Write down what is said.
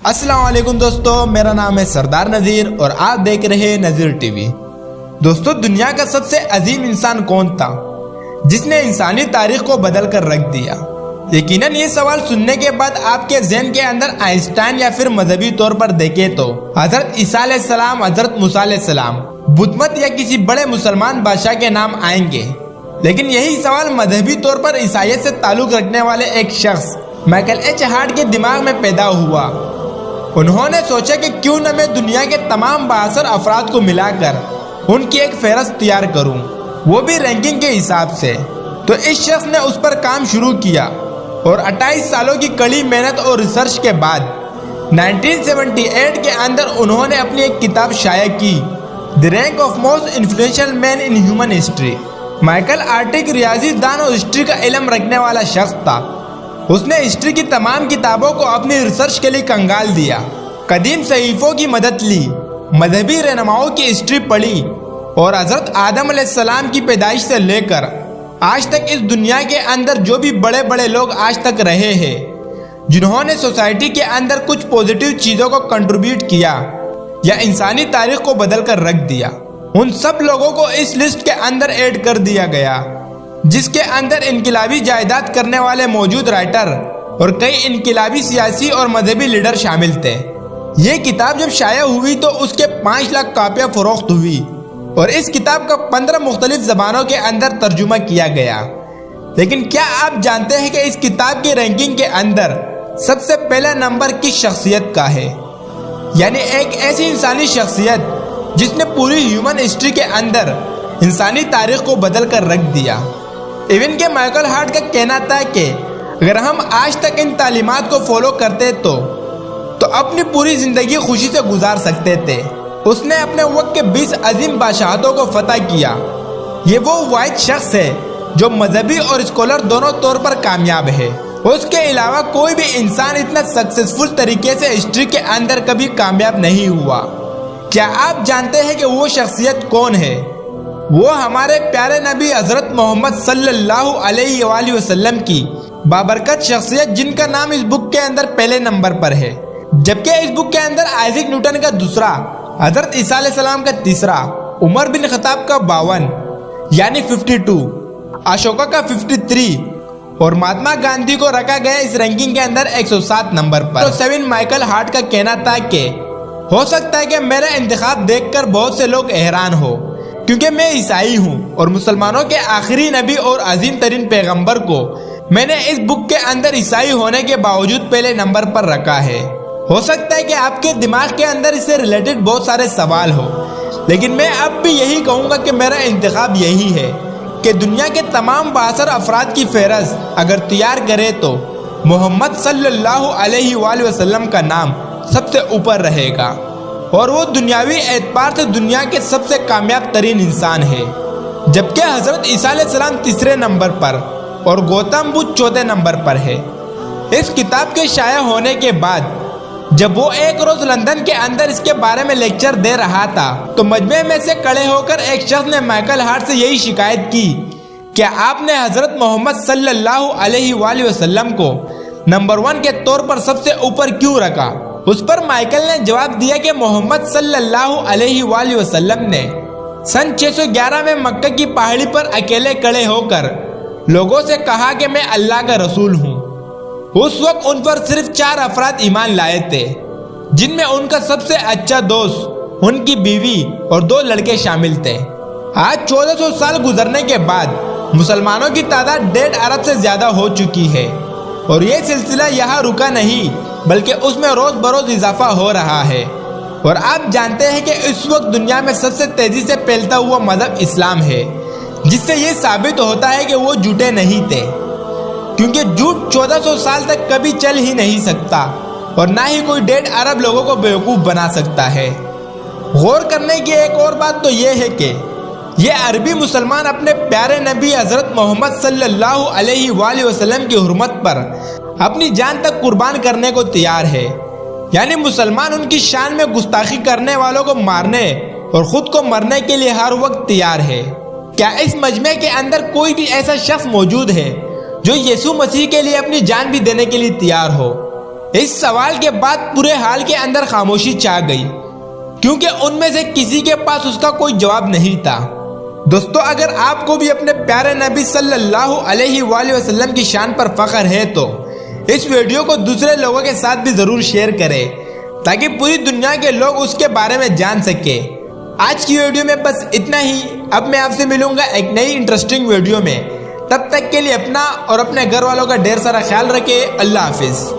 अस्सलाम वालेकुम दोस्तों, मेरा नाम है सरदार नज़ीर और आप देख रहे हैं नज़ीर टीवी। दोस्तों, दुनिया का सबसे अजीम इंसान कौन था जिसने इंसानी तारीख को बदल कर रख दिया? यकीनन ये सवाल सुनने के बाद आपके ज़हन के अंदर आइंस्टाइन या फिर मजहबी तौर पर देखे तो हजरत ईसा अलैहिस्सलाम, हजरत मूसा अलैहिस्सलाम, बुद्ध मत या किसी बड़े मुसलमान बादशाह के नाम आएंगे। लेकिन यही सवाल मजहबी तौर पर ईसाईयत से ताल्लुक रखने वाले एक शख्स माइकल एच हार्ट के दिमाग में पैदा हुआ। उन्होंने सोचा कि क्यों न मैं दुनिया के तमाम बाअसर अफराद को मिलाकर उनकी एक फहरिस्त तैयार करूं, वो भी रैंकिंग के हिसाब से। तो इस शख्स ने उस पर काम शुरू किया और 28 सालों की कड़ी मेहनत और रिसर्च के बाद 1978 के अंदर उन्होंने अपनी एक किताब शाया की, the rank of most influential man in human history. Michael Hart एक रियाजी दान और हिस्ट्री का इल्म रखने वाला शख्स था। उसने हिस्ट्री की तमाम किताबों को अपनी रिसर्च के लिए कंगाल दिया, कदीम सहीफों की मदद ली, मजहबी रहनुमाओं की हिस्ट्री पढ़ी और हजरत आदम अलैहिस्सलाम की पैदाइश से लेकर आज तक इस दुनिया के अंदर जो भी बड़े बड़े लोग आज तक रहे हैं, जिन्होंने सोसाइटी के अंदर कुछ पॉजिटिव चीज़ों को कंट्रीब्यूट किया या इंसानी तारीख को बदल कर रख दिया, उन सब लोगों को इस लिस्ट के अंदर ऐड कर दिया गया, जिसके अंदर इनकलाबी जायदाद करने वाले मौजूद राइटर और कई इनकलाबी सियासी और मजहबी लीडर शामिल थे। ये किताब जब शाया हुई तो उसके 5 लाख कापियाँ फरोख्त हुई और इस किताब का 15 मुख्तलिफ ज़बानों के अंदर तर्जुमा किया गया। लेकिन क्या आप जानते हैं कि इस किताब की रैंकिंग के अंदर सबसे पहला नंबर किस शख्सियत का है? यानी एक ऐसी इंसानी शख्सियत जिसने पूरी ह्यूमन हिस्ट्री के अंदर इंसानी तारीख को बदल कर रख दिया। इवन के माइकल हार्ट का कहना था कि अगर हम आज तक इन तालीमात को फॉलो करते तो अपनी पूरी जिंदगी खुशी से गुजार सकते थे। उसने अपने वक्त के 20 अजीम बादशाहों को फतह किया। ये वो वाहिद शख्स है जो मजहबी और स्कॉलर दोनों तौर पर कामयाब है। उसके अलावा कोई भी इंसान इतना सक्सेसफुल तरीके से हिस्ट्री के अंदर कभी कामयाब नहीं हुआ। क्या आप जानते हैं कि वो शख्सियत कौन है? वो हमारे प्यारे नबी हजरत मोहम्मद सल्लल्लाहु अलैहि वसल्लम की बाबरकत शख्सियत, जिनका नाम इस बुक के अंदर पहले नंबर पर है, जबकि इस बुक के अंदर आइजैक न्यूटन का दूसरा, हजरत ईसा अलैहिस्सलाम का तीसरा, उमर बिन खत्ताब का 52 यानी 52, अशोका का 53 और महात्मा गांधी को रखा गया इस रैंकिंग के अंदर 107 नंबर पर। तो 7 माइकल हार्ट का कहना था कि हो सकता है कि मेरा इंतखाब देखकर बहुत से लोग हैरान हो, क्योंकि मैं ईसाई हूँ और मुसलमानों के आखिरी नबी और अजीम तरीन पैगम्बर को मैंने इस बुक के अंदर ईसाई होने के बावजूद पहले नंबर पर रखा है। हो सकता है कि आपके दिमाग के अंदर इससे रिलेटेड बहुत सारे सवाल हो, लेकिन मैं अब भी यही कहूँगा कि मेरा इंतखाब यही है कि दुनिया के तमाम बाअसर अफराद की फहरिस्त अगर तैयार करे तो मोहम्मद सल्लल्लाहु अलैहि वसल्लम का नाम सबसे ऊपर रहेगा और वो दुनियावी एतबार से दुनिया के सबसे कामयाब तरीन इंसान है। जबकि हजरत ईसा अलैहिस्सलाम तीसरे नंबर पर और गौतम बुद्ध चौथे नंबर पर है। इस किताब के शाया होने के बाद जब वो एक रोज लंदन के अंदर इसके बारे में लेक्चर दे रहा था तो मजमे में से खड़े होकर एक शख्स ने माइकल हार्ट से यही शिकायत की, क्या आपने हजरत मोहम्मद सल्लल्लाहु अलैहि वसल्लम को नंबर 1 के तौर पर सबसे ऊपर क्यों रखा? उस पर माइकल ने जवाब दिया कि मोहम्मद सल्लल्लाहु अलैहि वसल्लम ने सन 611 में मक्का की पहाड़ी पर अकेले खड़े होकर लोगों से कहा कि मैं अल्लाह का रसूल हूँ। उस वक्त उन पर सिर्फ 4 अफराद ईमान लाए थे, जिनमें उनका सबसे अच्छा दोस्त, उनकी बीवी और 2 लड़के शामिल थे। आज 1400 साल गुजरने के बाद मुसलमानों की तादाद 1.5 अरब से ज्यादा हो चुकी है और ये सिलसिला यहाँ रुका नहीं बल्कि उसमें रोज बरोज इजाफा हो रहा है। और आप जानते हैं कि इस वक्त दुनिया में सबसे तेजी से फैलता हुआ मजहब इस्लाम है, जिससे ये साबित होता है कि वो झूठे नहीं थे, क्योंकि झूठ 1400 साल तक कभी चल ही नहीं सकता और ना ही कोई 1.5 अरब लोगों को बेवकूफ़ बना सकता है। गौर करने की एक और बात तो ये है कि ये अरबी मुसलमान अपने प्यारे नबी हजरत मोहम्मद सल्लल्लाहु अलैहि वसल्लम की हुर्मत पर अपनी जान तक कुर्बान करने को तैयार है। यानी मुसलमान उनकी शान में गुस्ताखी करने वालों को मारने और खुद को मरने के लिए हर वक्त तैयार है। क्या इस मजमे के अंदर कोई भी ऐसा शख्स मौजूद है जो यीशु मसीह के लिए अपनी जान भी देने के लिए तैयार हो? اس سوال کے بعد پورے حال کے اندر خاموشی چھا گئی، کیونکہ ان میں سے کسی کے پاس اس کا کوئی جواب نہیں تھا۔ دوستو، اگر آپ کو بھی اپنے پیارے نبی صلی اللہ علیہ وآلہ وسلم کی شان پر فخر ہے تو اس ویڈیو کو دوسرے لوگوں کے ساتھ بھی ضرور شیئر کریں تاکہ پوری دنیا کے لوگ اس کے بارے میں جان سکیں۔ آج کی ویڈیو میں بس اتنا ہی۔ اب میں آپ سے ملوں گا ایک نئی انٹرسٹنگ ویڈیو میں۔ تب تک کے لیے اپنا اور اپنے گھر والوں کا ڈھیر سارا خیال رکھیں۔ اللہ حافظ۔